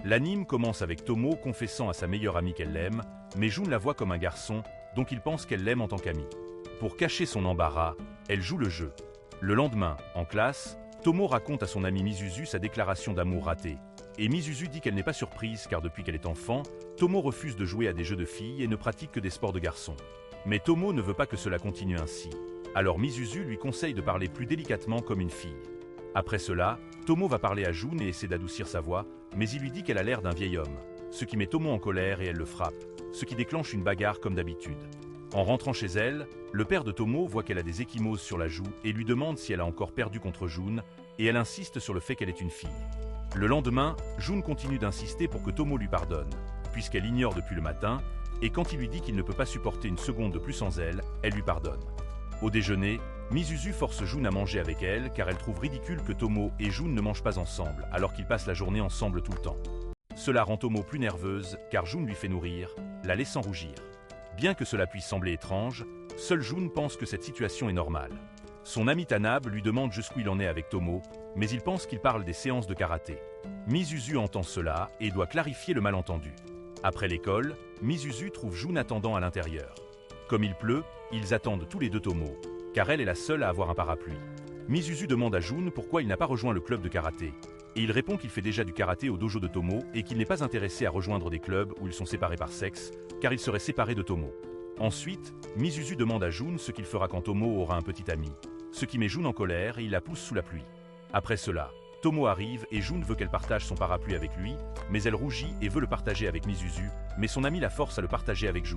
L'anime commence avec Tomo confessant à sa meilleure amie qu'elle l'aime, mais Jun la voit comme un garçon, donc il pense qu'elle l'aime en tant qu'amie. Pour cacher son embarras, elle joue le jeu. Le lendemain, en classe, Tomo raconte à son amie Mizuzu sa déclaration d'amour ratée. Et Mizuzu dit qu'elle n'est pas surprise car depuis qu'elle est enfant, Tomo refuse de jouer à des jeux de filles et ne pratique que des sports de garçons. Mais Tomo ne veut pas que cela continue ainsi. Alors Mizuzu lui conseille de parler plus délicatement comme une fille. Après cela, Tomo va parler à Jun et essaie d'adoucir sa voix, mais il lui dit qu'elle a l'air d'un vieil homme, ce qui met Tomo en colère et elle le frappe, ce qui déclenche une bagarre comme d'habitude. En rentrant chez elle, le père de Tomo voit qu'elle a des ecchymoses sur la joue et lui demande si elle a encore perdu contre Jun, et elle insiste sur le fait qu'elle est une fille. Le lendemain, Jun continue d'insister pour que Tomo lui pardonne, puisqu'elle l'ignore depuis le matin, et quand il lui dit qu'il ne peut pas supporter une seconde de plus sans elle, elle lui pardonne. Au déjeuner, Mizuzu force Jun à manger avec elle car elle trouve ridicule que Tomo et Jun ne mangent pas ensemble alors qu'ils passent la journée ensemble tout le temps. Cela rend Tomo plus nerveuse car Jun lui fait nourrir, la laissant rougir. Bien que cela puisse sembler étrange, seul Jun pense que cette situation est normale. Son ami Tanab lui demande jusqu'où il en est avec Tomo, mais il pense qu'il parle des séances de karaté. Mizuzu entend cela et doit clarifier le malentendu. Après l'école, Mizuzu trouve Jun attendant à l'intérieur. Comme il pleut, ils attendent tous les deux Tomo, car elle est la seule à avoir un parapluie. Mizuzu demande à Jun pourquoi il n'a pas rejoint le club de karaté, et il répond qu'il fait déjà du karaté au dojo de Tomo et qu'il n'est pas intéressé à rejoindre des clubs où ils sont séparés par sexe, car il serait séparé de Tomo. Ensuite, Mizuzu demande à Jun ce qu'il fera quand Tomo aura un petit ami, ce qui met Jun en colère et il la pousse sous la pluie. Après cela, Tomo arrive et Jun veut qu'elle partage son parapluie avec lui, mais elle rougit et veut le partager avec Mizuzu, mais son ami la force à le partager avec Jun.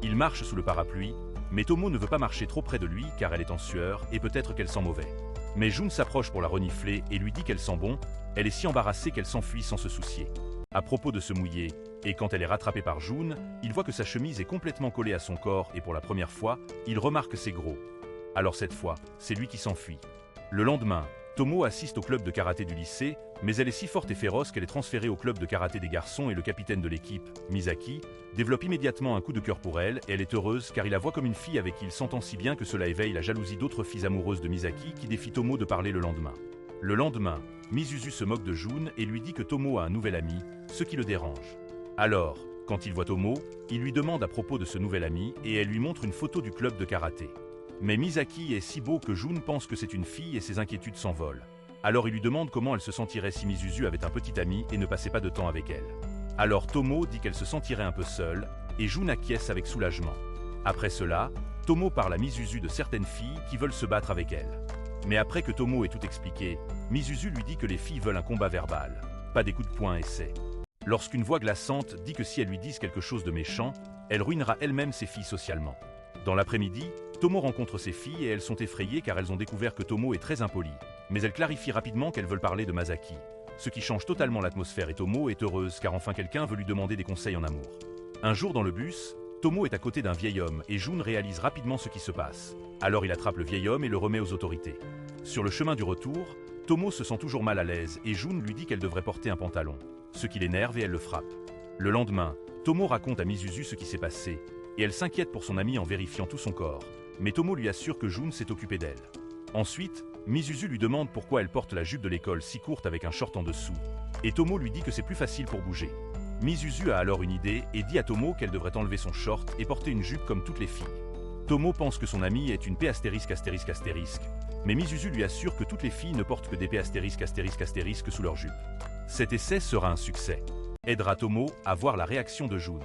Il marche sous le parapluie, mais Tomo ne veut pas marcher trop près de lui car elle est en sueur et peut-être qu'elle sent mauvais. Mais Jun s'approche pour la renifler et lui dit qu'elle sent bon, elle est si embarrassée qu'elle s'enfuit sans se soucier. À propos de se mouiller, et quand elle est rattrapée par Jun, il voit que sa chemise est complètement collée à son corps et pour la première fois, il remarque ses gros. Alors cette fois, c'est lui qui s'enfuit. Le lendemain, Tomo assiste au club de karaté du lycée, mais elle est si forte et féroce qu'elle est transférée au club de karaté des garçons et le capitaine de l'équipe, Misaki, développe immédiatement un coup de cœur pour elle et elle est heureuse car il la voit comme une fille avec qui il s'entend si bien que cela éveille la jalousie d'autres filles amoureuses de Misaki qui défient Tomo de parler le lendemain. Le lendemain, Mizuzu se moque de Jun et lui dit que Tomo a un nouvel ami, ce qui le dérange. Alors, quand il voit Tomo, il lui demande à propos de ce nouvel ami et elle lui montre une photo du club de karaté. Mais Misaki est si beau que Jun pense que c'est une fille et ses inquiétudes s'envolent. Alors il lui demande comment elle se sentirait si Mizuzu avait un petit ami et ne passait pas de temps avec elle. Alors Tomo dit qu'elle se sentirait un peu seule, et Jun acquiesce avec soulagement. Après cela, Tomo parle à Mizuzu de certaines filles qui veulent se battre avec elle. Mais après que Tomo ait tout expliqué, Mizuzu lui dit que les filles veulent un combat verbal, pas des coups de poing et c'est. Lorsqu'une voix glaçante dit que si elles lui disent quelque chose de méchant, elle ruinera elle-même ses filles socialement. Dans l'après-midi, Tomo rencontre ses filles et elles sont effrayées car elles ont découvert que Tomo est très impoli. Mais elles clarifient rapidement qu'elles veulent parler de Masaki, ce qui change totalement l'atmosphère et Tomo est heureuse car enfin quelqu'un veut lui demander des conseils en amour. Un jour dans le bus, Tomo est à côté d'un vieil homme et Jun réalise rapidement ce qui se passe. Alors il attrape le vieil homme et le remet aux autorités. Sur le chemin du retour, Tomo se sent toujours mal à l'aise et Jun lui dit qu'elle devrait porter un pantalon, ce qui l'énerve et elle le frappe. Le lendemain, Tomo raconte à Mizuzu ce qui s'est passé et elle s'inquiète pour son ami en vérifiant tout son corps, mais Tomo lui assure que Jun s'est occupé d'elle. Ensuite, Mizuzu lui demande pourquoi elle porte la jupe de l'école si courte avec un short en dessous, et Tomo lui dit que c'est plus facile pour bouger. Mizuzu a alors une idée et dit à Tomo qu'elle devrait enlever son short et porter une jupe comme toutes les filles. Tomo pense que son amie est une P******, mais Mizuzu lui assure que toutes les filles ne portent que des P***** sous leur jupe. Cet essai sera un succès. Aidera Tomo à voir la réaction de Jun.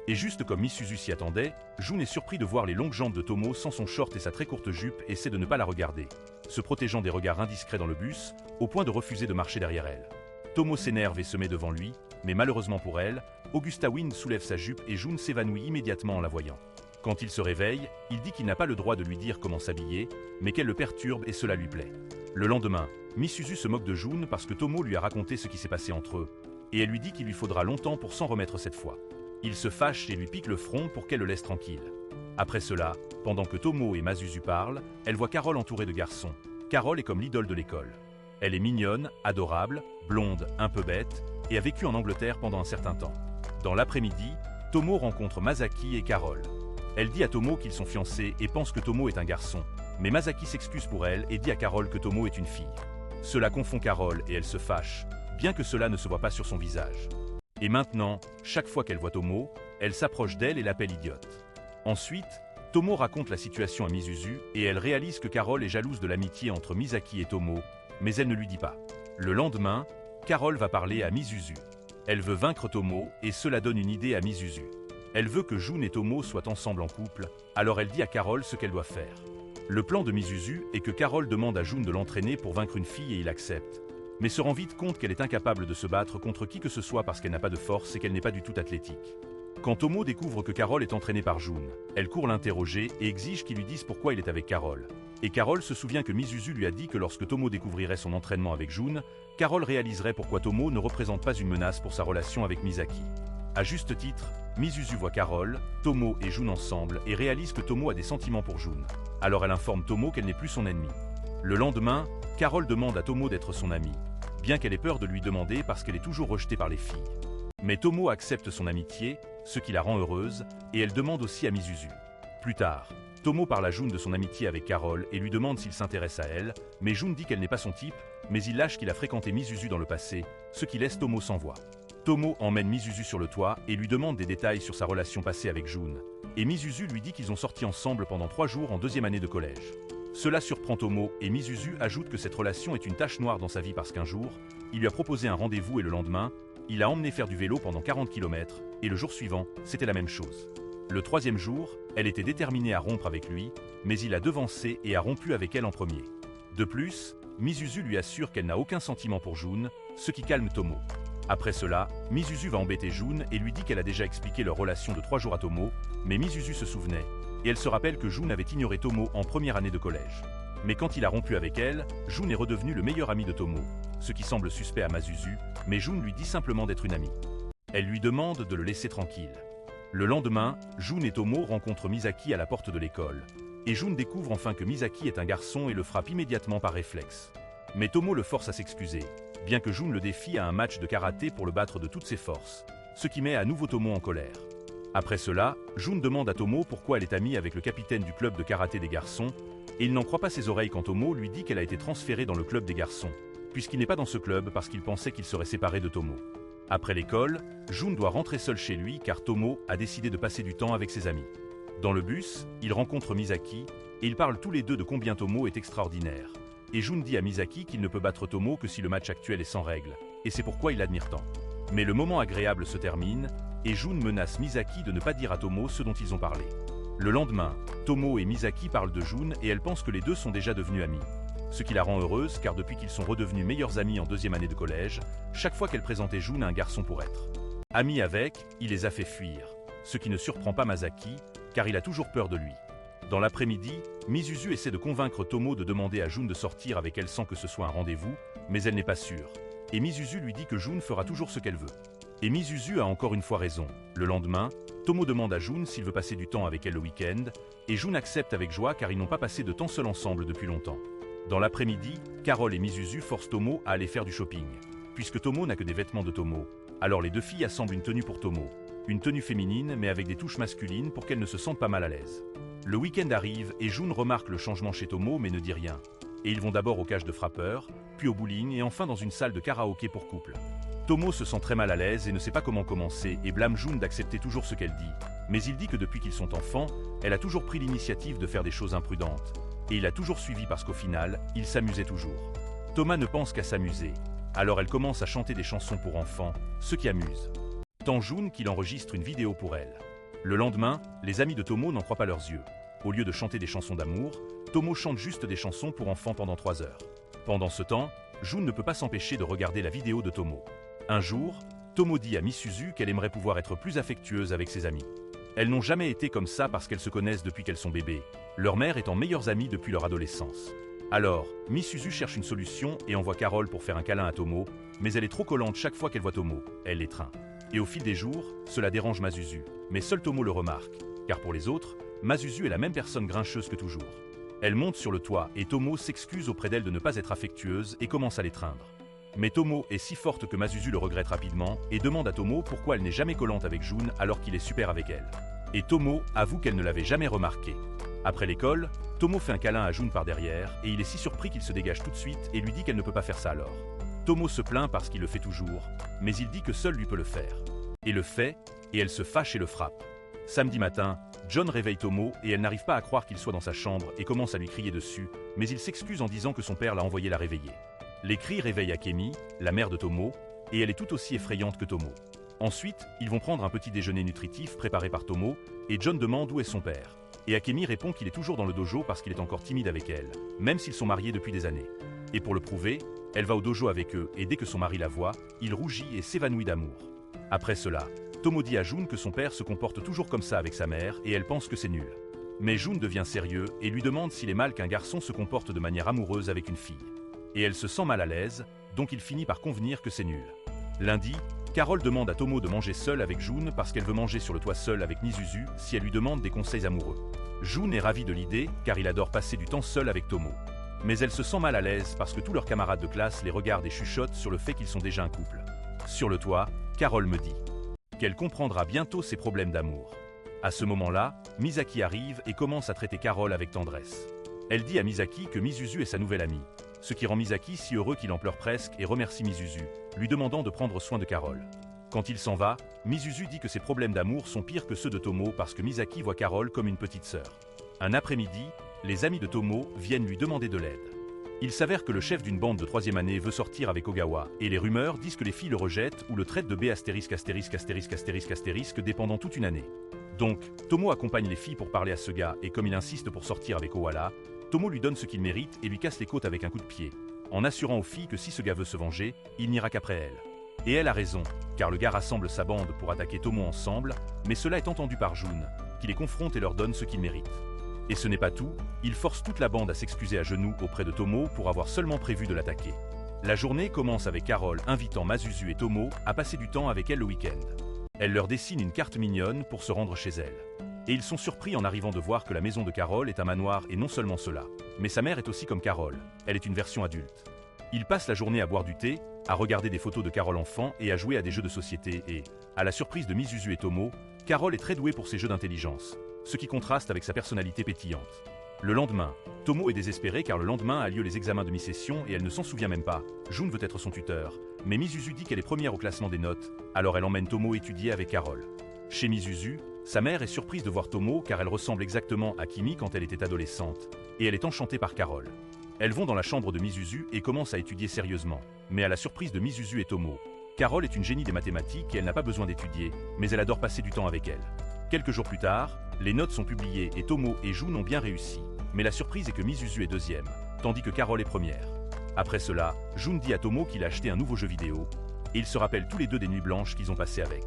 Et juste comme Mizuzu s'y attendait, Jun est surpris de voir les longues jambes de Tomo sans son short et sa très courte jupe et essaie de ne pas la regarder, se protégeant des regards indiscrets dans le bus, au point de refuser de marcher derrière elle. Tomo s'énerve et se met devant lui, mais malheureusement pour elle, Augusta Wynne soulève sa jupe et Jun s'évanouit immédiatement en la voyant. Quand il se réveille, il dit qu'il n'a pas le droit de lui dire comment s'habiller, mais qu'elle le perturbe et cela lui plaît. Le lendemain, Mizuzu se moque de Jun parce que Tomo lui a raconté ce qui s'est passé entre eux, et elle lui dit qu'il lui faudra longtemps pour s'en remettre cette fois. Il se fâche et lui pique le front pour qu'elle le laisse tranquille. Après cela, pendant que Tomo et Mizuzu parlent, elle voit Carole entourée de garçons. Carole est comme l'idole de l'école. Elle est mignonne, adorable, blonde, un peu bête, et a vécu en Angleterre pendant un certain temps. Dans l'après-midi, Tomo rencontre Masaki et Carole. Elle dit à Tomo qu'ils sont fiancés et pense que Tomo est un garçon, mais Masaki s'excuse pour elle et dit à Carole que Tomo est une fille. Cela confond Carole et elle se fâche, bien que cela ne se voit pas sur son visage. Et maintenant, chaque fois qu'elle voit Tomo, elle s'approche d'elle et l'appelle idiote. Ensuite, Tomo raconte la situation à Mizuzu et elle réalise que Carole est jalouse de l'amitié entre Misaki et Tomo, mais elle ne lui dit pas. Le lendemain, Carole va parler à Mizuzu. Elle veut vaincre Tomo et cela donne une idée à Mizuzu. Elle veut que Jun et Tomo soient ensemble en couple, alors elle dit à Carole ce qu'elle doit faire. Le plan de Mizuzu est que Carole demande à Jun de l'entraîner pour vaincre une fille et il accepte, mais se rend vite compte qu'elle est incapable de se battre contre qui que ce soit parce qu'elle n'a pas de force et qu'elle n'est pas du tout athlétique. Quand Tomo découvre que Carole est entraînée par Jun, elle court l'interroger et exige qu'il lui dise pourquoi il est avec Carole. Et Carole se souvient que Mizuzu lui a dit que lorsque Tomo découvrirait son entraînement avec Jun, Carole réaliserait pourquoi Tomo ne représente pas une menace pour sa relation avec Misaki. À juste titre, Mizuzu voit Carole, Tomo et Jun ensemble et réalise que Tomo a des sentiments pour Jun. Alors elle informe Tomo qu'elle n'est plus son ennemi. Le lendemain, Carole demande à Tomo d'être son amie, bien qu'elle ait peur de lui demander parce qu'elle est toujours rejetée par les filles. Mais Tomo accepte son amitié, ce qui la rend heureuse, et elle demande aussi à Mizuzu. Plus tard, Tomo parle à Jun de son amitié avec Carole et lui demande s'il s'intéresse à elle, mais Jun dit qu'elle n'est pas son type, mais il lâche qu'il a fréquenté Mizuzu dans le passé, ce qui laisse Tomo sans voix. Tomo emmène Mizuzu sur le toit et lui demande des détails sur sa relation passée avec Jun, et Mizuzu lui dit qu'ils ont sorti ensemble pendant 3 jours en 2e année de collège. Cela surprend Tomo et Mizuzu ajoute que cette relation est une tache noire dans sa vie parce qu'un jour, il lui a proposé un rendez-vous et le lendemain, il l'a emmené faire du vélo pendant 40 km, et le jour suivant, c'était la même chose. Le 3e jour, elle était déterminée à rompre avec lui, mais il a devancé et a rompu avec elle en premier. De plus, Mizuzu lui assure qu'elle n'a aucun sentiment pour Jun, ce qui calme Tomo. Après cela, Mizuzu va embêter Jun et lui dit qu'elle a déjà expliqué leur relation de 3 jours à Tomo, mais Mizuzu se souvenait, et elle se rappelle que Jun avait ignoré Tomo en première année de collège. Mais quand il a rompu avec elle, Jun est redevenu le meilleur ami de Tomo, ce qui semble suspect à Mizuzu, mais Jun lui dit simplement d'être une amie. Elle lui demande de le laisser tranquille. Le lendemain, Jun et Tomo rencontrent Misaki à la porte de l'école, et Jun découvre enfin que Misaki est un garçon et le frappe immédiatement par réflexe. Mais Tomo le force à s'excuser, bien que Jun le défie à un match de karaté pour le battre de toutes ses forces, ce qui met à nouveau Tomo en colère. Après cela, Jun demande à Tomo pourquoi elle est amie avec le capitaine du club de karaté des garçons, et il n'en croit pas ses oreilles quand Tomo lui dit qu'elle a été transférée dans le club des garçons, puisqu'il n'est pas dans ce club parce qu'il pensait qu'il serait séparé de Tomo. Après l'école, Jun doit rentrer seul chez lui car Tomo a décidé de passer du temps avec ses amis. Dans le bus, il rencontre Misaki, et ils parlent tous les deux de combien Tomo est extraordinaire. Et Jun dit à Misaki qu'il ne peut battre Tomo que si le match actuel est sans règles, et c'est pourquoi il l'admire tant. Mais le moment agréable se termine, et Jun menace Misaki de ne pas dire à Tomo ce dont ils ont parlé. Le lendemain, Tomo et Misaki parlent de Jun et elle pense que les deux sont déjà devenus amis. Ce qui la rend heureuse car depuis qu'ils sont redevenus meilleurs amis en 2e année de collège, chaque fois qu'elle présentait Jun à un garçon pour être ami avec, il les a fait fuir. Ce qui ne surprend pas Masaki, car il a toujours peur de lui. Dans l'après-midi, Mizuzu essaie de convaincre Tomo de demander à Jun de sortir avec elle sans que ce soit un rendez-vous, mais elle n'est pas sûre. Et Mizuzu lui dit que Jun fera toujours ce qu'elle veut. Et Mizuzu a encore une fois raison. Le lendemain, Tomo demande à Jun s'il veut passer du temps avec elle le week-end, et Jun accepte avec joie car ils n'ont pas passé de temps seuls ensemble depuis longtemps. Dans l'après-midi, Carole et Mizuzu forcent Tomo à aller faire du shopping. Puisque Tomo n'a que des vêtements de Tomo, alors les deux filles assemblent une tenue pour Tomo. Une tenue féminine mais avec des touches masculines pour qu'elle ne se sente pas mal à l'aise. Le week-end arrive et Jun remarque le changement chez Tomo mais ne dit rien. Et ils vont d'abord au cage de frappeurs, puis au bowling et enfin dans une salle de karaoké pour couple. Tomo se sent très mal à l'aise et ne sait pas comment commencer et blâme Jun d'accepter toujours ce qu'elle dit. Mais il dit que depuis qu'ils sont enfants, elle a toujours pris l'initiative de faire des choses imprudentes. Et il a toujours suivi parce qu'au final, il s'amusait toujours. Thomas ne pense qu'à s'amuser. Alors elle commence à chanter des chansons pour enfants, ce qui amuse. Tant Jun qu'il enregistre une vidéo pour elle. Le lendemain, les amis de Tomo n'en croient pas leurs yeux. Au lieu de chanter des chansons d'amour, Tomo chante juste des chansons pour enfants pendant 3 heures. Pendant ce temps, Jun ne peut pas s'empêcher de regarder la vidéo de Tomo. Un jour, Tomo dit à Mizuzu qu'elle aimerait pouvoir être plus affectueuse avec ses amis. Elles n'ont jamais été comme ça parce qu'elles se connaissent depuis qu'elles sont bébés, leur mère étant meilleures amies depuis leur adolescence. Alors, Mizuzu cherche une solution et envoie Carole pour faire un câlin à Tomo, mais elle est trop collante chaque fois qu'elle voit Tomo, elle l'étreint. Et au fil des jours, cela dérange Mizuzu, mais seul Tomo le remarque, car pour les autres, Mizuzu est la même personne grincheuse que toujours. Elle monte sur le toit et Tomo s'excuse auprès d'elle de ne pas être affectueuse et commence à l'étreindre. Mais Tomo est si forte que Mizuzu le regrette rapidement et demande à Tomo pourquoi elle n'est jamais collante avec Jun alors qu'il est super avec elle. Et Tomo avoue qu'elle ne l'avait jamais remarqué. Après l'école, Tomo fait un câlin à Jun par derrière et il est si surpris qu'il se dégage tout de suite et lui dit qu'elle ne peut pas faire ça alors. Tomo se plaint parce qu'il le fait toujours, mais il dit que seul lui peut le faire. Et le fait, et elle se fâche et le frappe. Samedi matin, John réveille Tomo et elle n'arrive pas à croire qu'il soit dans sa chambre et commence à lui crier dessus, mais il s'excuse en disant que son père l'a envoyé la réveiller. Les cris réveillent Akemi, la mère de Tomo, et elle est tout aussi effrayante que Tomo. Ensuite, ils vont prendre un petit déjeuner nutritif préparé par Tomo, et John demande où est son père. Et Akemi répond qu'il est toujours dans le dojo parce qu'il est encore timide avec elle, même s'ils sont mariés depuis des années. Et pour le prouver, elle va au dojo avec eux et dès que son mari la voit, il rougit et s'évanouit d'amour. Après cela, Tomo dit à Jun que son père se comporte toujours comme ça avec sa mère et elle pense que c'est nul. Mais Jun devient sérieux et lui demande s'il est mal qu'un garçon se comporte de manière amoureuse avec une fille. Et elle se sent mal à l'aise, donc il finit par convenir que c'est nul. Lundi, Carole demande à Tomo de manger seule avec Jun parce qu'elle veut manger sur le toit seule avec Mizuzu si elle lui demande des conseils amoureux. Jun est ravi de l'idée car il adore passer du temps seul avec Tomo. Mais elle se sent mal à l'aise parce que tous leurs camarades de classe les regardent et chuchotent sur le fait qu'ils sont déjà un couple. Sur le toit, Carole me dit qu'elle comprendra bientôt ses problèmes d'amour. À ce moment-là, Misaki arrive et commence à traiter Carole avec tendresse. Elle dit à Misaki que Mizuzu est sa nouvelle amie, ce qui rend Misaki si heureux qu'il en pleure presque et remercie Mizuzu, lui demandant de prendre soin de Carole. Quand il s'en va, Mizuzu dit que ses problèmes d'amour sont pires que ceux de Tomo parce que Misaki voit Carole comme une petite sœur. Un après-midi, les amis de Tomo viennent lui demander de l'aide. Il s'avère que le chef d'une bande de 3e année veut sortir avec Ogawa, et les rumeurs disent que les filles le rejettent ou le traitent de B***** dépendant toute une année. Donc, Tomo accompagne les filles pour parler à ce gars et comme il insiste pour sortir avec Owala, Tomo lui donne ce qu'il mérite et lui casse les côtes avec un coup de pied, en assurant aux filles que si ce gars veut se venger, il n'ira qu'après elle. Et elle a raison, car le gars rassemble sa bande pour attaquer Tomo ensemble, mais cela est entendu par Jun, qui les confronte et leur donne ce qu'ils méritent. Et ce n'est pas tout, il force toute la bande à s'excuser à genoux auprès de Tomo pour avoir seulement prévu de l'attaquer. La journée commence avec Carole invitant Mizuzu et Tomo à passer du temps avec elle le week-end. Elle leur dessine une carte mignonne pour se rendre chez elle. Et ils sont surpris en arrivant de voir que la maison de Carole est un manoir et non seulement cela, mais sa mère est aussi comme Carole, elle est une version adulte. Ils passent la journée à boire du thé, à regarder des photos de Carole enfant et à jouer à des jeux de société et, à la surprise de Mizuzu et Tomo, Carole est très douée pour ses jeux d'intelligence, ce qui contraste avec sa personnalité pétillante. Le lendemain, Tomo est désespérée car le lendemain a lieu les examens de mi-session et elle ne s'en souvient même pas. Jun veut être son tuteur, mais Mizuzu dit qu'elle est première au classement des notes, alors elle emmène Tomo étudier avec Carole. Chez Mizuzu, sa mère est surprise de voir Tomo car elle ressemble exactement à Kimi quand elle était adolescente, et elle est enchantée par Carole. Elles vont dans la chambre de Mizuzu et commencent à étudier sérieusement, mais à la surprise de Mizuzu et Tomo, Carole est une génie des mathématiques et elle n'a pas besoin d'étudier, mais elle adore passer du temps avec elle. Quelques jours plus tard, les notes sont publiées et Tomo et Jun ont bien réussi, mais la surprise est que Mizuzu est deuxième, tandis que Carole est première. Après cela, Jun dit à Tomo qu'il a acheté un nouveau jeu vidéo, et ils se rappellent tous les deux des nuits blanches qu'ils ont passées avec.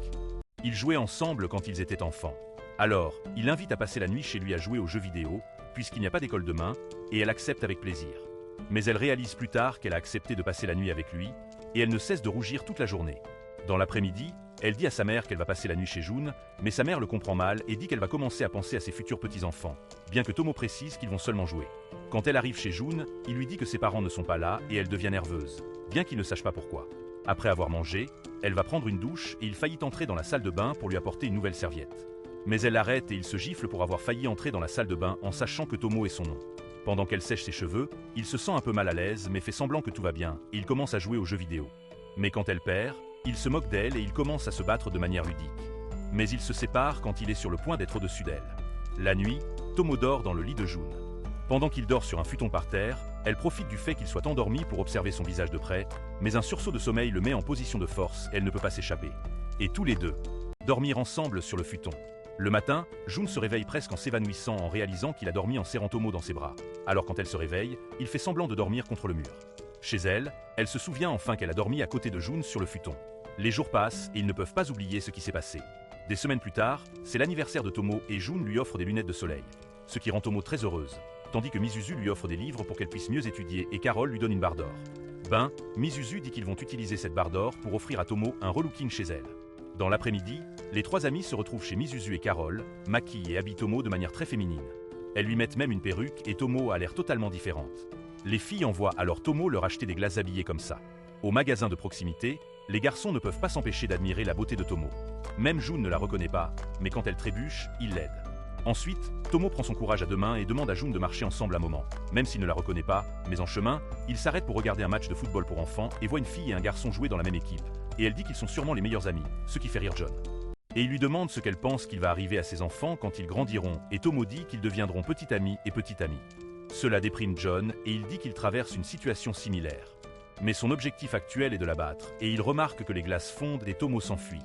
Ils jouaient ensemble quand ils étaient enfants. Alors, il l'invite à passer la nuit chez lui à jouer aux jeux vidéo, puisqu'il n'y a pas d'école demain, et elle accepte avec plaisir. Mais elle réalise plus tard qu'elle a accepté de passer la nuit avec lui, et elle ne cesse de rougir toute la journée. Dans l'après-midi, elle dit à sa mère qu'elle va passer la nuit chez Jun, mais sa mère le comprend mal et dit qu'elle va commencer à penser à ses futurs petits-enfants, bien que Tomo précise qu'ils vont seulement jouer. Quand elle arrive chez Jun, il lui dit que ses parents ne sont pas là et elle devient nerveuse, bien qu'il ne sache pas pourquoi. Après avoir mangé, elle va prendre une douche et il faillit entrer dans la salle de bain pour lui apporter une nouvelle serviette. Mais elle l'arrête et il se gifle pour avoir failli entrer dans la salle de bain en sachant que Tomo est son nom. Pendant qu'elle sèche ses cheveux, il se sent un peu mal à l'aise mais fait semblant que tout va bien et il commence à jouer aux jeux vidéo. Mais quand elle perd, il se moque d'elle et il commence à se battre de manière ludique. Mais ils se séparent quand il est sur le point d'être au-dessus d'elle. La nuit, Tomo dort dans le lit de Jun. Pendant qu'il dort sur un futon par terre, elle profite du fait qu'il soit endormi pour observer son visage de près, mais un sursaut de sommeil le met en position de force, elle ne peut pas s'échapper. Et tous les deux, dormir ensemble sur le futon. Le matin, Jun se réveille presque en s'évanouissant en réalisant qu'il a dormi en serrant Tomo dans ses bras. Alors quand elle se réveille, il fait semblant de dormir contre le mur. Chez elle, elle se souvient enfin qu'elle a dormi à côté de Jun sur le futon. Les jours passent et ils ne peuvent pas oublier ce qui s'est passé. Des semaines plus tard, c'est l'anniversaire de Tomo et Jun lui offre des lunettes de soleil, ce qui rend Tomo très heureuse, tandis que Mizuzu lui offre des livres pour qu'elle puisse mieux étudier et Carole lui donne une barre d'or. Mizuzu dit qu'ils vont utiliser cette barre d'or pour offrir à Tomo un relooking chez elle. Dans l'après-midi, les trois amis se retrouvent chez Mizuzu et Carole, maquillent et habillent Tomo de manière très féminine. Elles lui mettent même une perruque et Tomo a l'air totalement différente. Les filles envoient alors Tomo leur acheter des glaces habillées comme ça. Au magasin de proximité, les garçons ne peuvent pas s'empêcher d'admirer la beauté de Tomo. Même Jun ne la reconnaît pas, mais quand elle trébuche, il l'aide. Ensuite, Tomo prend son courage à deux mains et demande à Jun de marcher ensemble un moment, même s'il ne la reconnaît pas, mais en chemin, il s'arrête pour regarder un match de football pour enfants et voit une fille et un garçon jouer dans la même équipe, et elle dit qu'ils sont sûrement les meilleurs amis, ce qui fait rire John. Et il lui demande ce qu'elle pense qu'il va arriver à ses enfants quand ils grandiront, et Tomo dit qu'ils deviendront petit ami et petite amie. Cela déprime John et il dit qu'il traverse une situation similaire. Mais son objectif actuel est de la battre, et il remarque que les glaces fondent et Tomo s'enfuit.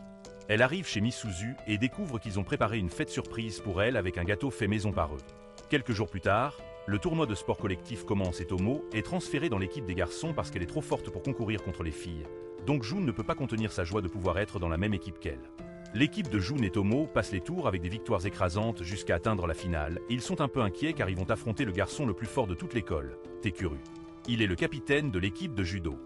Elle arrive chez Misuzu et découvre qu'ils ont préparé une fête surprise pour elle avec un gâteau fait maison par eux. Quelques jours plus tard, le tournoi de sport collectif commence et Tomo est transférée dans l'équipe des garçons parce qu'elle est trop forte pour concourir contre les filles. Donc Jun ne peut pas contenir sa joie de pouvoir être dans la même équipe qu'elle. L'équipe de Jun et Tomo passe les tours avec des victoires écrasantes jusqu'à atteindre la finale, et ils sont un peu inquiets car ils vont affronter le garçon le plus fort de toute l'école, Tekuru. Il est le capitaine de l'équipe de judo.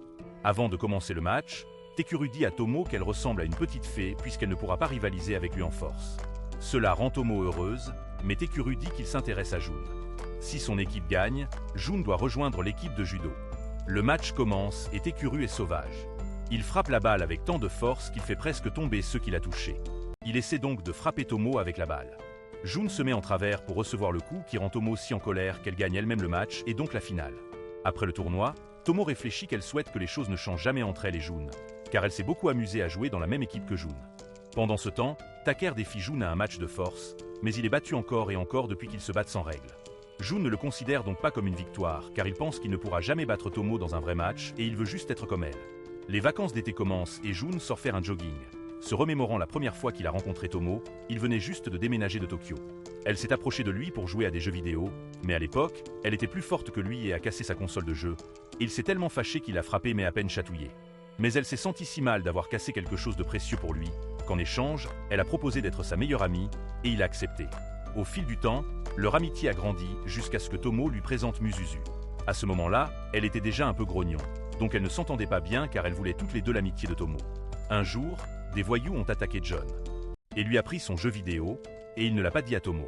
Avant de commencer le match, Tekuru dit à Tomo qu'elle ressemble à une petite fée puisqu'elle ne pourra pas rivaliser avec lui en force. Cela rend Tomo heureuse, mais Tekuru dit qu'il s'intéresse à Jun. Si son équipe gagne, Jun doit rejoindre l'équipe de judo. Le match commence et Tekuru est sauvage. Il frappe la balle avec tant de force qu'il fait presque tomber ceux qu'il a touchés. Il essaie donc de frapper Tomo avec la balle. Jun se met en travers pour recevoir le coup qui rend Tomo si en colère qu'elle gagne elle-même le match et donc la finale. Après le tournoi, Tomo réfléchit qu'elle souhaite que les choses ne changent jamais entre elle et Jun, car elle s'est beaucoup amusée à jouer dans la même équipe que Jun. Pendant ce temps, Taker défie Jun à un match de force, mais il est battu encore et encore depuis qu'ils se battent sans règles. Jun ne le considère donc pas comme une victoire, car il pense qu'il ne pourra jamais battre Tomo dans un vrai match et il veut juste être comme elle. Les vacances d'été commencent et Jun sort faire un jogging. Se remémorant la première fois qu'il a rencontré Tomo, il venait juste de déménager de Tokyo. Elle s'est approchée de lui pour jouer à des jeux vidéo, mais à l'époque, elle était plus forte que lui et a cassé sa console de jeu. Il s'est tellement fâché qu'il a frappé mais à peine chatouillé. Mais elle s'est sentie si mal d'avoir cassé quelque chose de précieux pour lui, qu'en échange, elle a proposé d'être sa meilleure amie, et il a accepté. Au fil du temps, leur amitié a grandi jusqu'à ce que Tomo lui présente Misuzu. À ce moment-là, elle était déjà un peu grognon, donc elle ne s'entendait pas bien car elles voulaient toutes les deux l'amitié de Tomo. Un jour, des voyous ont attaqué John et lui a pris son jeu vidéo, et il ne l'a pas dit à Tomo.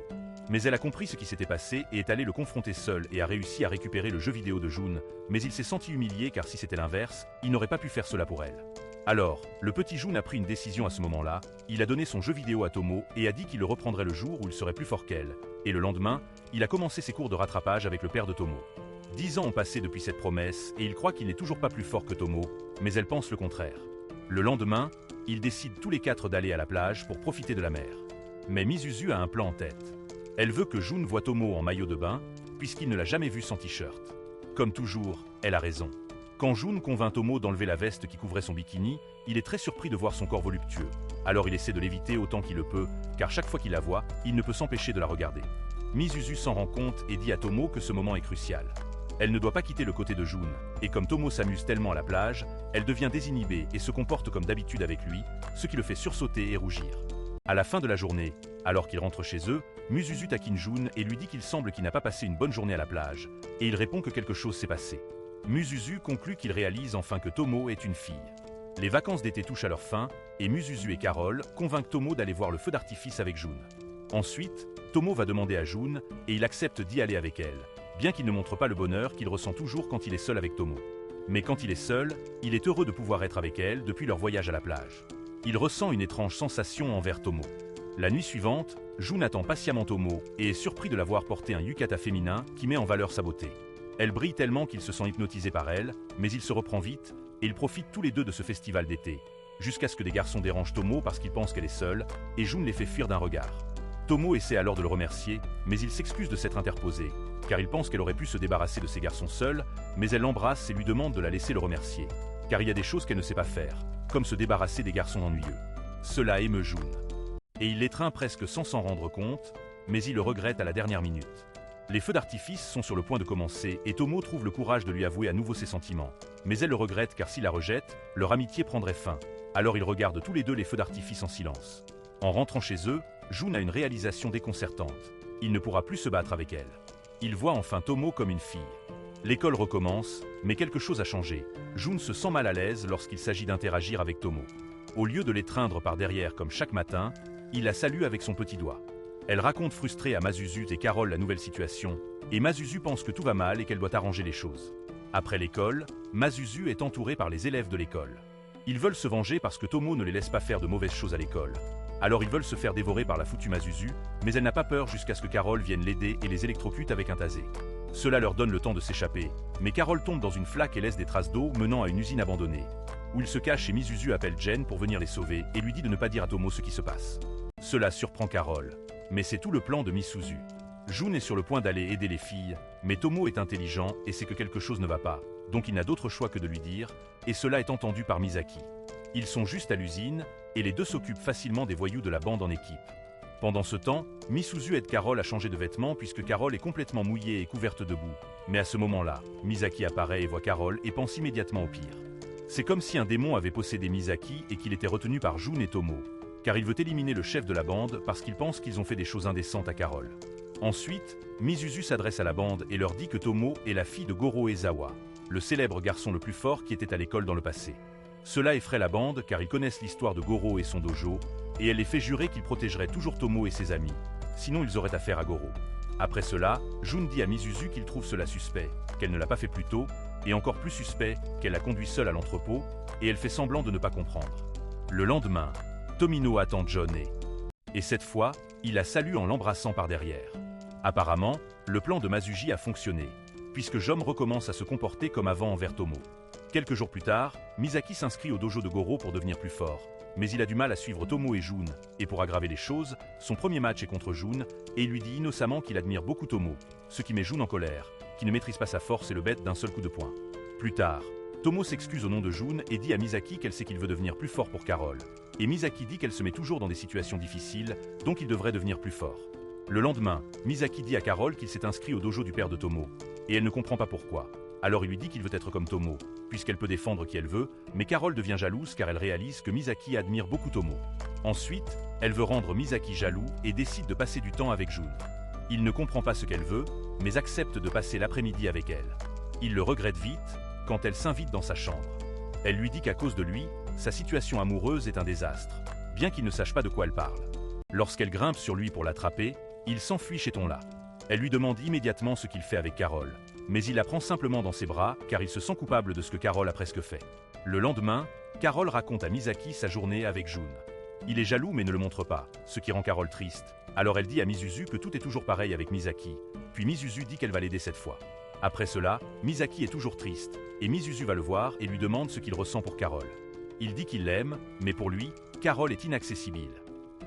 Mais elle a compris ce qui s'était passé et est allée le confronter seule et a réussi à récupérer le jeu vidéo de Jun, mais il s'est senti humilié car si c'était l'inverse, il n'aurait pas pu faire cela pour elle. Alors, le petit Jun a pris une décision à ce moment-là, il a donné son jeu vidéo à Tomo et a dit qu'il le reprendrait le jour où il serait plus fort qu'elle, et le lendemain, il a commencé ses cours de rattrapage avec le père de Tomo. 10 ans ont passé depuis cette promesse et il croit qu'il n'est toujours pas plus fort que Tomo, mais elle pense le contraire. Le lendemain, ils décident tous les quatre d'aller à la plage pour profiter de la mer. Mais Misuzu a un plan en tête. Elle veut que Jun voie Tomo en maillot de bain, puisqu'il ne l'a jamais vu sans t-shirt. Comme toujours, elle a raison. Quand Jun convainc Tomo d'enlever la veste qui couvrait son bikini, il est très surpris de voir son corps voluptueux. Alors il essaie de l'éviter autant qu'il le peut, car chaque fois qu'il la voit, il ne peut s'empêcher de la regarder. Misuzu s'en rend compte et dit à Tomo que ce moment est crucial. Elle ne doit pas quitter le côté de Jun, et comme Tomo s'amuse tellement à la plage, elle devient désinhibée et se comporte comme d'habitude avec lui, ce qui le fait sursauter et rougir. À la fin de la journée, alors qu'ils rentrent chez eux, Misuzu taquine Jun et lui dit qu'il semble qu'il n'a pas passé une bonne journée à la plage, et il répond que quelque chose s'est passé. Misuzu conclut qu'il réalise enfin que Tomo est une fille. Les vacances d'été touchent à leur fin, et Misuzu et Carole convainquent Tomo d'aller voir le feu d'artifice avec Jun. Ensuite, Tomo va demander à Jun, et il accepte d'y aller avec elle, bien qu'il ne montre pas le bonheur qu'il ressent toujours quand il est seul avec Tomo. Mais quand il est seul, il est heureux de pouvoir être avec elle depuis leur voyage à la plage. Il ressent une étrange sensation envers Tomo. La nuit suivante, Jun attend patiemment Tomo et est surpris de la voir porter un yukata féminin qui met en valeur sa beauté. Elle brille tellement qu'il se sent hypnotisé par elle, mais il se reprend vite et ils profitent tous les deux de ce festival d'été, jusqu'à ce que des garçons dérangent Tomo parce qu'ils pensent qu'elle est seule, et Jun les fait fuir d'un regard. Tomo essaie alors de le remercier, mais il s'excuse de s'être interposé, car il pense qu'elle aurait pu se débarrasser de ces garçons seuls, mais elle l'embrasse et lui demande de la laisser le remercier, car il y a des choses qu'elle ne sait pas faire, comme se débarrasser des garçons ennuyeux. Cela émeut Jun. Et il l'étreint presque sans s'en rendre compte, mais il le regrette à la dernière minute. Les feux d'artifice sont sur le point de commencer et Tomo trouve le courage de lui avouer à nouveau ses sentiments. Mais elle le regrette car s'il la rejette, leur amitié prendrait fin. Alors ils regardent tous les deux les feux d'artifice en silence. En rentrant chez eux, Jun a une réalisation déconcertante. Il ne pourra plus se battre avec elle. Il voit enfin Tomo comme une fille. L'école recommence, mais quelque chose a changé. Jun se sent mal à l'aise lorsqu'il s'agit d'interagir avec Tomo. Au lieu de l'étreindre par derrière comme chaque matin, il la salue avec son petit doigt. Elle raconte frustrée à Masuzu et Carole la nouvelle situation, et Masuzu pense que tout va mal et qu'elle doit arranger les choses. Après l'école, Masuzu est entouré par les élèves de l'école. Ils veulent se venger parce que Tomo ne les laisse pas faire de mauvaises choses à l'école. Alors ils veulent se faire dévorer par la foutue Masuzu, mais elle n'a pas peur jusqu'à ce que Carole vienne l'aider et les électrocute avec un tasé. Cela leur donne le temps de s'échapper, mais Carole tombe dans une flaque et laisse des traces d'eau menant à une usine abandonnée, où ils se cachent et Misuzu appelle Jen pour venir les sauver et lui dit de ne pas dire à Tomo ce qui se passe. Cela surprend Carole, mais c'est tout le plan de Misuzu. Jun est sur le point d'aller aider les filles, mais Tomo est intelligent et sait que quelque chose ne va pas, donc il n'a d'autre choix que de lui dire, et cela est entendu par Misaki. Ils sont juste à l'usine, et les deux s'occupent facilement des voyous de la bande en équipe. Pendant ce temps, Misuzu aide Carole à changer de vêtements puisque Carole est complètement mouillée et couverte de boue. Mais à ce moment-là, Misaki apparaît et voit Carole et pense immédiatement au pire. C'est comme si un démon avait possédé Misaki et qu'il était retenu par Jun et Tomo, car il veut éliminer le chef de la bande parce qu'il pense qu'ils ont fait des choses indécentes à Carole. Ensuite, Misuzu s'adresse à la bande et leur dit que Tomo est la fille de Goro Ezawa, le célèbre garçon le plus fort qui était à l'école dans le passé. Cela effraie la bande car ils connaissent l'histoire de Goro et son dojo, et elle les fait jurer qu'ils protégeraient toujours Tomo et ses amis, sinon ils auraient affaire à Goro. Après cela, Jun dit à Misuzu qu'il trouve cela suspect, qu'elle ne l'a pas fait plus tôt, et encore plus suspect qu'elle l'a conduit seule à l'entrepôt, et elle fait semblant de ne pas comprendre. Le lendemain, Tomino attend John et cette fois, il la salue en l'embrassant par derrière. Apparemment, le plan de Masuji a fonctionné, puisque Jom recommence à se comporter comme avant envers Tomo. Quelques jours plus tard, Misaki s'inscrit au dojo de Goro pour devenir plus fort, mais il a du mal à suivre Tomo et Jun, et pour aggraver les choses, son premier match est contre Jun, et il lui dit innocemment qu'il admire beaucoup Tomo, ce qui met Jun en colère, qui ne maîtrise pas sa force et le bête d'un seul coup de poing. Plus tard, Tomo s'excuse au nom de Jun et dit à Misaki qu'elle sait qu'il veut devenir plus fort pour Carole, et Misaki dit qu'elle se met toujours dans des situations difficiles, donc il devrait devenir plus fort. Le lendemain, Misaki dit à Carole qu'il s'est inscrit au dojo du père de Tomo, et elle ne comprend pas pourquoi. Alors il lui dit qu'il veut être comme Tomo, puisqu'elle peut défendre qui elle veut, mais Carole devient jalouse car elle réalise que Misaki admire beaucoup Tomo. Ensuite, elle veut rendre Misaki jaloux et décide de passer du temps avec Jun. Il ne comprend pas ce qu'elle veut, mais accepte de passer l'après-midi avec elle. Il le regrette vite, quand elle s'invite dans sa chambre. Elle lui dit qu'à cause de lui, sa situation amoureuse est un désastre, bien qu'il ne sache pas de quoi elle parle. Lorsqu'elle grimpe sur lui pour l'attraper, il s'enfuit chez Tonla. Elle lui demande immédiatement ce qu'il fait avec Carole, mais il la prend simplement dans ses bras car il se sent coupable de ce que Carole a presque fait. Le lendemain, Carole raconte à Misaki sa journée avec Jun. Il est jaloux mais ne le montre pas, ce qui rend Carole triste. Alors elle dit à Misuzu que tout est toujours pareil avec Misaki, puis Misuzu dit qu'elle va l'aider cette fois. Après cela, Misaki est toujours triste, et Misuzu va le voir et lui demande ce qu'il ressent pour Carole. Il dit qu'il l'aime, mais pour lui, Carole est inaccessible.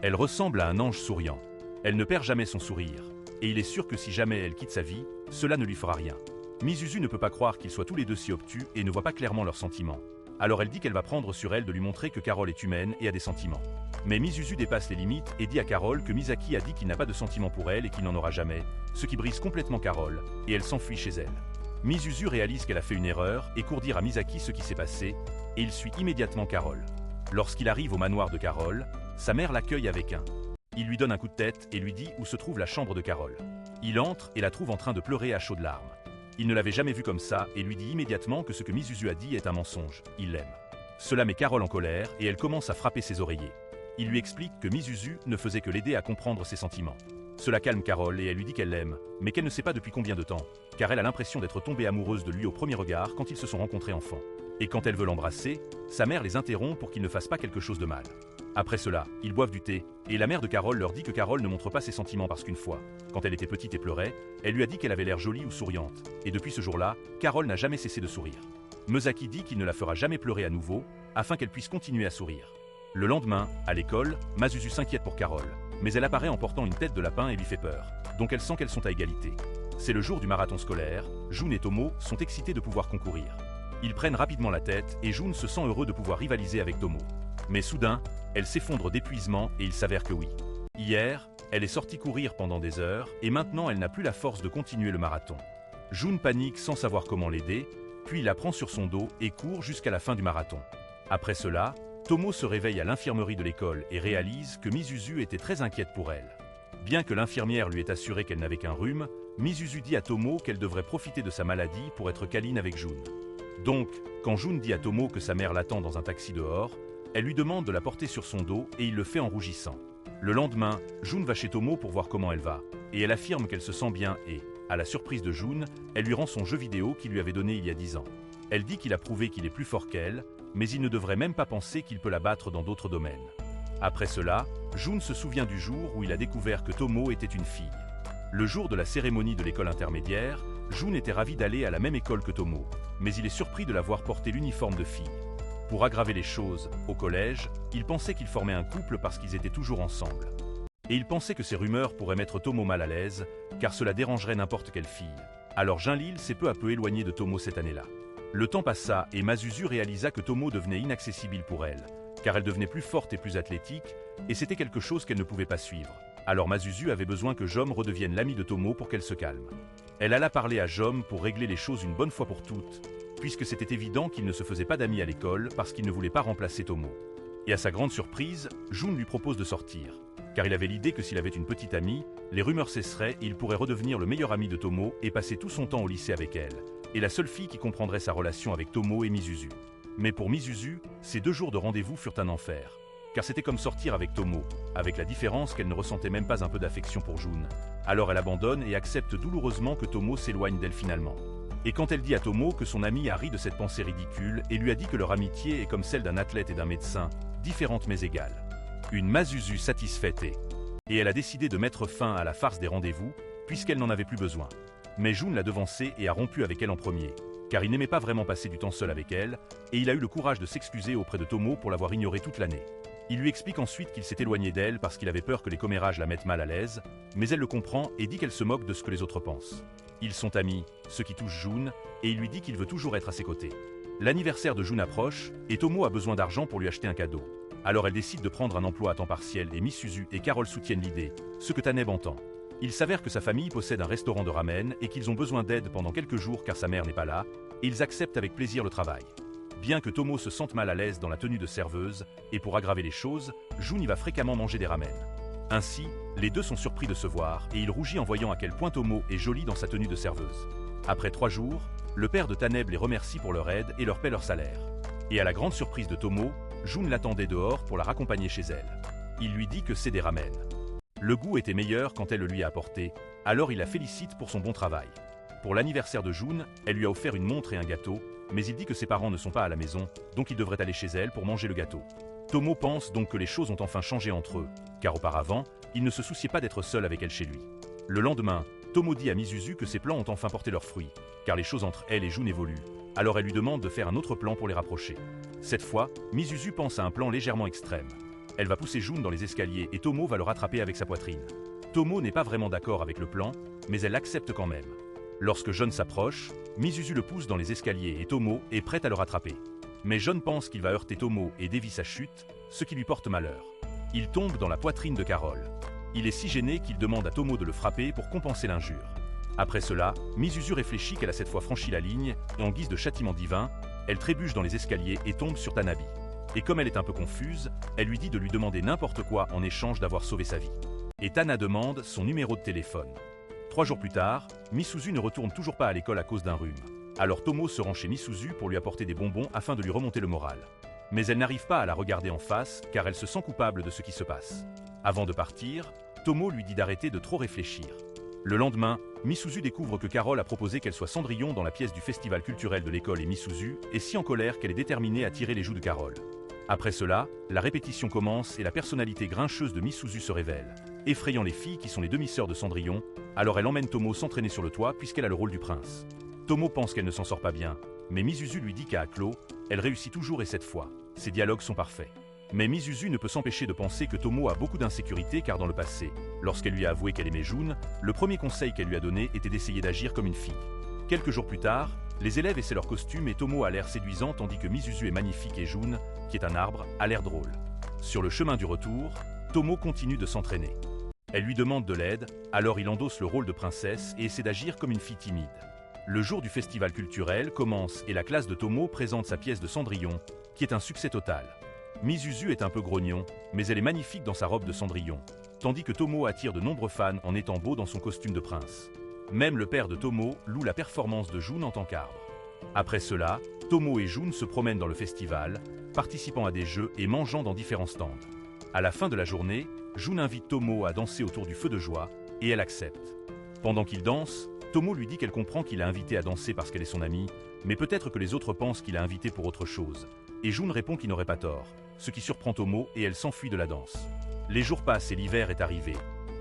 Elle ressemble à un ange souriant. Elle ne perd jamais son sourire, et il est sûr que si jamais elle quitte sa vie, cela ne lui fera rien. Misuzu ne peut pas croire qu'ils soient tous les deux si obtus et ne voit pas clairement leurs sentiments. Alors elle dit qu'elle va prendre sur elle de lui montrer que Carole est humaine et a des sentiments. Mais Misuzu dépasse les limites et dit à Carole que Misaki a dit qu'il n'a pas de sentiments pour elle et qu'il n'en aura jamais, ce qui brise complètement Carole, et elle s'enfuit chez elle. Misuzu réalise qu'elle a fait une erreur et court dire à Misaki ce qui s'est passé, et il suit immédiatement Carole. Lorsqu'il arrive au manoir de Carole, sa mère l'accueille avec un. Il lui donne un coup de tête et lui dit où se trouve la chambre de Carole. Il entre et la trouve en train de pleurer à chaudes larmes. Il ne l'avait jamais vue comme ça et lui dit immédiatement que ce que Misuzu a dit est un mensonge, il l'aime. Cela met Carole en colère et elle commence à frapper ses oreillers. Il lui explique que Misuzu ne faisait que l'aider à comprendre ses sentiments. Cela calme Carole et elle lui dit qu'elle l'aime, mais qu'elle ne sait pas depuis combien de temps, car elle a l'impression d'être tombée amoureuse de lui au premier regard quand ils se sont rencontrés enfants. Et quand elle veut l'embrasser, sa mère les interrompt pour qu'ils ne fassent pas quelque chose de mal. Après cela, ils boivent du thé, et la mère de Carole leur dit que Carole ne montre pas ses sentiments parce qu'une fois, quand elle était petite et pleurait, elle lui a dit qu'elle avait l'air jolie ou souriante, et depuis ce jour-là, Carole n'a jamais cessé de sourire. Misaki dit qu'il ne la fera jamais pleurer à nouveau, afin qu'elle puisse continuer à sourire. Le lendemain, à l'école, Masuzu s'inquiète pour Carole, mais elle apparaît en portant une tête de lapin et lui fait peur, donc elle sent qu'elles sont à égalité. C'est le jour du marathon scolaire, Jun et Tomo sont excités de pouvoir concourir. Ils prennent rapidement la tête et Jun se sent heureux de pouvoir rivaliser avec Tomo. Mais soudain, elle s'effondre d'épuisement et il s'avère que oui. Hier, elle est sortie courir pendant des heures et maintenant elle n'a plus la force de continuer le marathon. Jun panique sans savoir comment l'aider, puis il la prend sur son dos et court jusqu'à la fin du marathon. Après cela, Tomo se réveille à l'infirmerie de l'école et réalise que Misuzu était très inquiète pour elle. Bien que l'infirmière lui ait assuré qu'elle n'avait qu'un rhume, Misuzu dit à Tomo qu'elle devrait profiter de sa maladie pour être câline avec Jun. Donc, quand Jun dit à Tomo que sa mère l'attend dans un taxi dehors, elle lui demande de la porter sur son dos et il le fait en rougissant. Le lendemain, Jun va chez Tomo pour voir comment elle va, et elle affirme qu'elle se sent bien et, à la surprise de Jun, elle lui rend son jeu vidéo qu'il lui avait donné il y a 10 ans. Elle dit qu'il a prouvé qu'il est plus fort qu'elle, mais il ne devrait même pas penser qu'il peut la battre dans d'autres domaines. Après cela, Jun se souvient du jour où il a découvert que Tomo était une fille. Le jour de la cérémonie de l'école intermédiaire, Jun était ravi d'aller à la même école que Tomo, mais il est surpris de la voir porter l'uniforme de fille. Pour aggraver les choses, au collège, il pensait qu'ils formaient un couple parce qu'ils étaient toujours ensemble. Et il pensait que ces rumeurs pourraient mettre Tomo mal à l'aise, car cela dérangerait n'importe quelle fille. Alors Jinlil s'est peu à peu éloigné de Tomo cette année-là. Le temps passa et Masuzu réalisa que Tomo devenait inaccessible pour elle, car elle devenait plus forte et plus athlétique, et c'était quelque chose qu'elle ne pouvait pas suivre. Alors Masuzu avait besoin que Jom redevienne l'ami de Tomo pour qu'elle se calme. Elle alla parler à Jom pour régler les choses une bonne fois pour toutes, puisque c'était évident qu'il ne se faisait pas d'amis à l'école parce qu'il ne voulait pas remplacer Tomo. Et à sa grande surprise, Jun lui propose de sortir, car il avait l'idée que s'il avait une petite amie, les rumeurs cesseraient et il pourrait redevenir le meilleur ami de Tomo et passer tout son temps au lycée avec elle, et la seule fille qui comprendrait sa relation avec Tomo et Misuzu. Mais pour Misuzu, ces 2 jours de rendez-vous furent un enfer, car c'était comme sortir avec Tomo, avec la différence qu'elle ne ressentait même pas un peu d'affection pour Jun. Alors elle abandonne et accepte douloureusement que Tomo s'éloigne d'elle finalement. Et quand elle dit à Tomo que son ami a ri de cette pensée ridicule et lui a dit que leur amitié est comme celle d'un athlète et d'un médecin, différente mais égale. Une Masuzu satisfaite et elle a décidé de mettre fin à la farce des rendez-vous, puisqu'elle n'en avait plus besoin. Mais Jun l'a devancée et a rompu avec elle en premier, car il n'aimait pas vraiment passer du temps seul avec elle, et il a eu le courage de s'excuser auprès de Tomo pour l'avoir ignorée toute l'année. Il lui explique ensuite qu'il s'est éloigné d'elle parce qu'il avait peur que les commérages la mettent mal à l'aise, mais elle le comprend et dit qu'elle se moque de ce que les autres pensent. Ils sont amis, ce qui touche Jun, et il lui dit qu'il veut toujours être à ses côtés. L'anniversaire de Jun approche, et Tomo a besoin d'argent pour lui acheter un cadeau. Alors elle décide de prendre un emploi à temps partiel et Misuzu et Carole soutiennent l'idée, ce que Taneb entend. Il s'avère que sa famille possède un restaurant de ramen et qu'ils ont besoin d'aide pendant quelques jours car sa mère n'est pas là, et ils acceptent avec plaisir le travail. Bien que Tomo se sente mal à l'aise dans la tenue de serveuse, et pour aggraver les choses, Jun y va fréquemment manger des ramen. Ainsi, les deux sont surpris de se voir et il rougit en voyant à quel point Tomo est jolie dans sa tenue de serveuse. Après 3 jours, le père de Taneb les remercie pour leur aide et leur paie leur salaire. Et à la grande surprise de Tomo, Jun l'attendait dehors pour la raccompagner chez elle. Il lui dit que c'est des ramen. Le goût était meilleur quand elle le lui a apporté, alors il la félicite pour son bon travail. Pour l'anniversaire de Jun, elle lui a offert une montre et un gâteau, mais il dit que ses parents ne sont pas à la maison, donc il devrait aller chez elle pour manger le gâteau. Tomo pense donc que les choses ont enfin changé entre eux, car auparavant, il ne se souciait pas d'être seul avec elle chez lui. Le lendemain, Tomo dit à Misuzu que ses plans ont enfin porté leurs fruits, car les choses entre elle et Jun évoluent, alors elle lui demande de faire un autre plan pour les rapprocher. Cette fois, Misuzu pense à un plan légèrement extrême. Elle va pousser Jun dans les escaliers et Tomo va le rattraper avec sa poitrine. Tomo n'est pas vraiment d'accord avec le plan, mais elle l'accepte quand même. Lorsque Jun s'approche, Misuzu le pousse dans les escaliers et Tomo est prête à le rattraper. Mais Jun pense qu'il va heurter Tomo et dévie sa chute, ce qui lui porte malheur. Il tombe dans la poitrine de Carole. Il est si gêné qu'il demande à Tomo de le frapper pour compenser l'injure. Après cela, Misuzu réfléchit qu'elle a cette fois franchi la ligne et en guise de châtiment divin, elle trébuche dans les escaliers et tombe sur Tanabe. Et comme elle est un peu confuse, elle lui dit de lui demander n'importe quoi en échange d'avoir sauvé sa vie. Et Tana demande son numéro de téléphone. 3 jours plus tard, Misuzu ne retourne toujours pas à l'école à cause d'un rhume. Alors Tomo se rend chez Misuzu pour lui apporter des bonbons afin de lui remonter le moral. Mais elle n'arrive pas à la regarder en face car elle se sent coupable de ce qui se passe. Avant de partir, Tomo lui dit d'arrêter de trop réfléchir. Le lendemain, Misuzu découvre que Carole a proposé qu'elle soit Cendrillon dans la pièce du festival culturel de l'école et Misuzu est si en colère qu'elle est déterminée à tirer les joues de Carole. Après cela, la répétition commence et la personnalité grincheuse de Misuzu se révèle, effrayant les filles qui sont les demi-sœurs de Cendrillon, alors elle emmène Tomo s'entraîner sur le toit puisqu'elle a le rôle du prince. Tomo pense qu'elle ne s'en sort pas bien, mais Misuzu lui dit qu'à clos, elle réussit toujours et cette fois, ses dialogues sont parfaits. Mais Misuzu ne peut s'empêcher de penser que Tomo a beaucoup d'insécurité car dans le passé, lorsqu'elle lui a avoué qu'elle aimait Jun, le premier conseil qu'elle lui a donné était d'essayer d'agir comme une fille. Quelques jours plus tard, les élèves essaient leurs costumes et Tomo a l'air séduisant tandis que Misuzu est magnifique et Jun, qui est un arbre, a l'air drôle. Sur le chemin du retour, Tomo continue de s'entraîner. Elle lui demande de l'aide, alors il endosse le rôle de princesse et essaie d'agir comme une fille timide. Le jour du festival culturel commence et la classe de Tomo présente sa pièce de Cendrillon, qui est un succès total. Misuzu est un peu grognon, mais elle est magnifique dans sa robe de Cendrillon, tandis que Tomo attire de nombreux fans en étant beau dans son costume de prince. Même le père de Tomo loue la performance de Jun en tant qu'arbre. Après cela, Tomo et Jun se promènent dans le festival, participant à des jeux et mangeant dans différents stands. À la fin de la journée, Jun invite Tomo à danser autour du feu de joie, et elle accepte. Pendant qu'il danse, Tomo lui dit qu'elle comprend qu'il a invité à danser parce qu'elle est son amie, mais peut-être que les autres pensent qu'il a invité pour autre chose. Et Jun répond qu'il n'aurait pas tort, ce qui surprend Tomo et elle s'enfuit de la danse. Les jours passent et l'hiver est arrivé.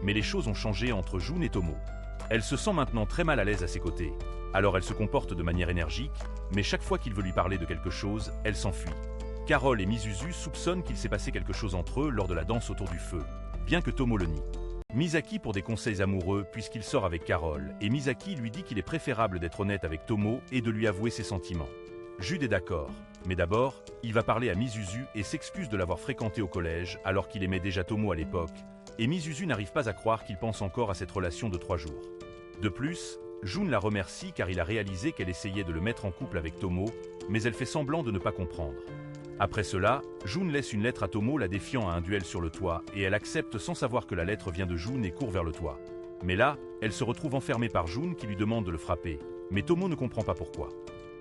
Mais les choses ont changé entre Jun et Tomo. Elle se sent maintenant très mal à l'aise à ses côtés. Alors elle se comporte de manière énergique, mais chaque fois qu'il veut lui parler de quelque chose, elle s'enfuit. Carole et Mizuzu soupçonnent qu'il s'est passé quelque chose entre eux lors de la danse autour du feu, bien que Tomo le nie. Misaki pour des conseils amoureux puisqu'il sort avec Carole, et Misaki lui dit qu'il est préférable d'être honnête avec Tomo et de lui avouer ses sentiments. Jude est d'accord, mais d'abord, il va parler à Mizuzu et s'excuse de l'avoir fréquenté au collège alors qu'il aimait déjà Tomo à l'époque, et Mizuzu n'arrive pas à croire qu'il pense encore à cette relation de 3 jours. De plus, Jun la remercie car il a réalisé qu'elle essayait de le mettre en couple avec Tomo, mais elle fait semblant de ne pas comprendre. Après cela, Jun laisse une lettre à Tomo la défiant à un duel sur le toit et elle accepte sans savoir que la lettre vient de Jun et court vers le toit. Mais là, elle se retrouve enfermée par Jun qui lui demande de le frapper, mais Tomo ne comprend pas pourquoi.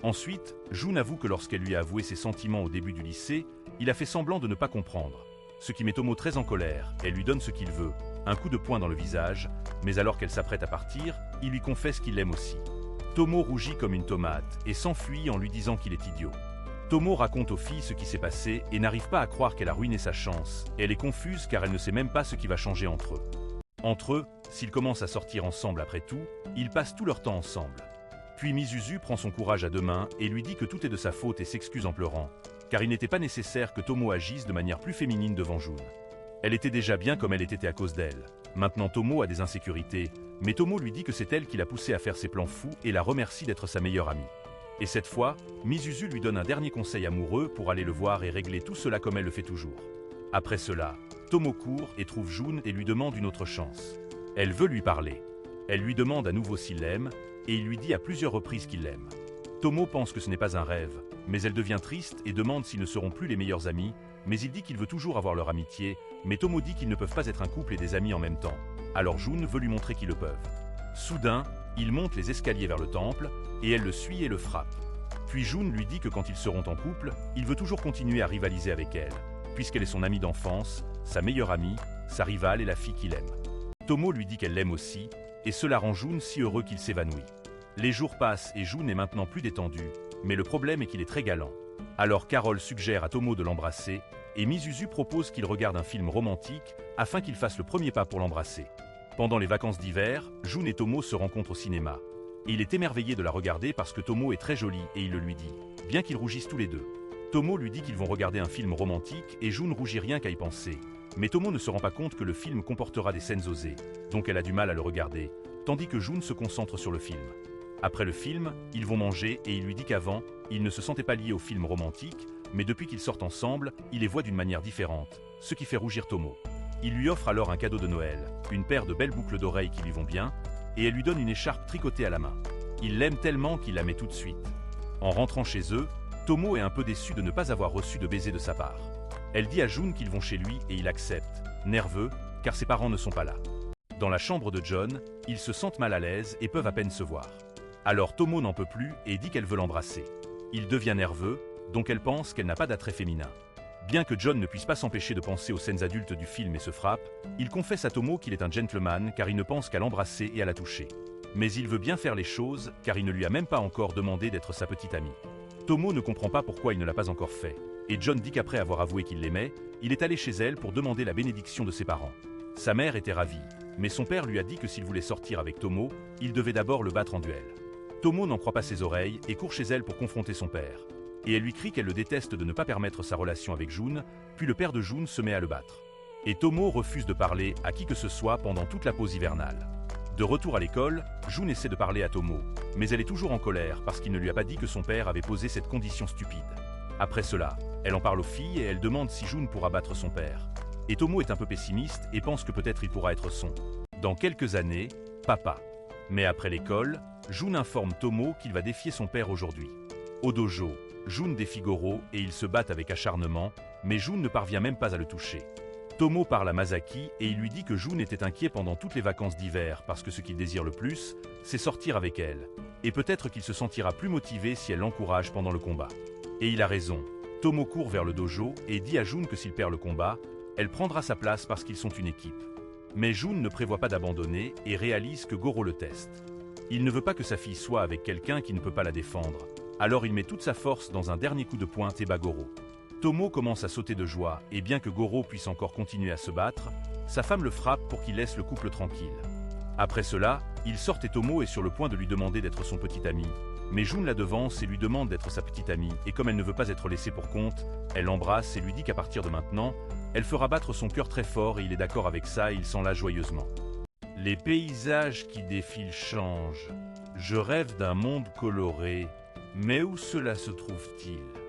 Ensuite, Jun avoue que lorsqu'elle lui a avoué ses sentiments au début du lycée, il a fait semblant de ne pas comprendre. Ce qui met Tomo très en colère, elle lui donne ce qu'il veut, un coup de poing dans le visage, mais alors qu'elle s'apprête à partir, il lui confesse qu'il l'aime aussi. Tomo rougit comme une tomate et s'enfuit en lui disant qu'il est idiot. Tomo raconte aux filles ce qui s'est passé et n'arrive pas à croire qu'elle a ruiné sa chance, et elle est confuse car elle ne sait même pas ce qui va changer entre eux. Entre eux, s'ils commencent à sortir ensemble après tout, ils passent tout leur temps ensemble. Puis Mizuzu prend son courage à 2 mains et lui dit que tout est de sa faute et s'excuse en pleurant, car il n'était pas nécessaire que Tomo agisse de manière plus féminine devant Jun. Elle était déjà bien comme elle était à cause d'elle. Maintenant Tomo a des insécurités, mais Tomo lui dit que c'est elle qui l'a poussé à faire ses plans fous et la remercie d'être sa meilleure amie. Et cette fois, Mizuzu lui donne un dernier conseil amoureux pour aller le voir et régler tout cela comme elle le fait toujours. Après cela, Tomo court et trouve Jun et lui demande une autre chance. Elle veut lui parler. Elle lui demande à nouveau s'il l'aime, et il lui dit à plusieurs reprises qu'il l'aime. Tomo pense que ce n'est pas un rêve, mais elle devient triste et demande s'ils ne seront plus les meilleurs amis, mais il dit qu'il veut toujours avoir leur amitié, mais Tomo dit qu'ils ne peuvent pas être un couple et des amis en même temps. Alors Jun veut lui montrer qu'ils le peuvent. Soudain, il monte les escaliers vers le temple, et elle le suit et le frappe. Puis Jun lui dit que quand ils seront en couple, il veut toujours continuer à rivaliser avec elle, puisqu'elle est son amie d'enfance, sa meilleure amie, sa rivale et la fille qu'il aime. Tomo lui dit qu'elle l'aime aussi, et cela rend Jun si heureux qu'il s'évanouit. Les jours passent et Jun est maintenant plus détendu, mais le problème est qu'il est très galant. Alors Carole suggère à Tomo de l'embrasser, et Mizuzu propose qu'il regarde un film romantique afin qu'il fasse le premier pas pour l'embrasser. Pendant les vacances d'hiver, Jun et Tomo se rencontrent au cinéma. Et il est émerveillé de la regarder parce que Tomo est très jolie et il le lui dit, bien qu'ils rougissent tous les deux. Tomo lui dit qu'ils vont regarder un film romantique et Jun rougit rien qu'à y penser. Mais Tomo ne se rend pas compte que le film comportera des scènes osées, donc elle a du mal à le regarder, tandis que Jun se concentre sur le film. Après le film, ils vont manger et il lui dit qu'avant, ils ne se sentaient pas liés au film romantique, mais depuis qu'ils sortent ensemble, il les voit d'une manière différente, ce qui fait rougir Tomo. Il lui offre alors un cadeau de Noël, une paire de belles boucles d'oreilles qui lui vont bien, et elle lui donne une écharpe tricotée à la main. Il l'aime tellement qu'il la met tout de suite. En rentrant chez eux, Tomo est un peu déçu de ne pas avoir reçu de baiser de sa part. Elle dit à Jun qu'ils vont chez lui et il accepte, nerveux, car ses parents ne sont pas là. Dans la chambre de John, ils se sentent mal à l'aise et peuvent à peine se voir. Alors Tomo n'en peut plus et dit qu'elle veut l'embrasser. Il devient nerveux, donc elle pense qu'elle n'a pas d'attrait féminin. Bien que John ne puisse pas s'empêcher de penser aux scènes adultes du film et se frappe, il confesse à Tomo qu'il est un gentleman car il ne pense qu'à l'embrasser et à la toucher. Mais il veut bien faire les choses car il ne lui a même pas encore demandé d'être sa petite amie. Tomo ne comprend pas pourquoi il ne l'a pas encore fait, et John dit qu'après avoir avoué qu'il l'aimait, il est allé chez elle pour demander la bénédiction de ses parents. Sa mère était ravie, mais son père lui a dit que s'il voulait sortir avec Tomo, il devait d'abord le battre en duel. Tomo n'en croit pas ses oreilles et court chez elle pour confronter son père. Et elle lui crie qu'elle le déteste de ne pas permettre sa relation avec Jun, puis le père de Jun se met à le battre. Et Tomo refuse de parler à qui que ce soit pendant toute la pause hivernale. De retour à l'école, Jun essaie de parler à Tomo, mais elle est toujours en colère parce qu'il ne lui a pas dit que son père avait posé cette condition stupide. Après cela, elle en parle aux filles et elle demande si Jun pourra battre son père. Et Tomo est un peu pessimiste et pense que peut-être il pourra être son, dans quelques années, papa. Mais après l'école, Jun informe Tomo qu'il va défier son père aujourd'hui. Au dojo, Jun défie Goro et ils se battent avec acharnement, mais Jun ne parvient même pas à le toucher. Tomo parle à Masaki et il lui dit que Jun était inquiet pendant toutes les vacances d'hiver parce que ce qu'il désire le plus, c'est sortir avec elle. Et peut-être qu'il se sentira plus motivé si elle l'encourage pendant le combat. Et il a raison. Tomo court vers le dojo et dit à Jun que s'il perd le combat, elle prendra sa place parce qu'ils sont une équipe. Mais Jun ne prévoit pas d'abandonner et réalise que Goro le teste. Il ne veut pas que sa fille soit avec quelqu'un qui ne peut pas la défendre. Alors il met toute sa force dans un dernier coup de poing et bat Goro. Tomo commence à sauter de joie, et bien que Goro puisse encore continuer à se battre, sa femme le frappe pour qu'il laisse le couple tranquille. Après cela, il sort et Tomo est sur le point de lui demander d'être son petit ami. Mais Jun la devance et lui demande d'être sa petite amie, et comme elle ne veut pas être laissée pour compte, elle l'embrasse et lui dit qu'à partir de maintenant, elle fera battre son cœur très fort et il est d'accord avec ça et il s'en lâche joyeusement. Les paysages qui défilent changent. Je rêve d'un monde coloré, mais où cela se trouve-t-il ?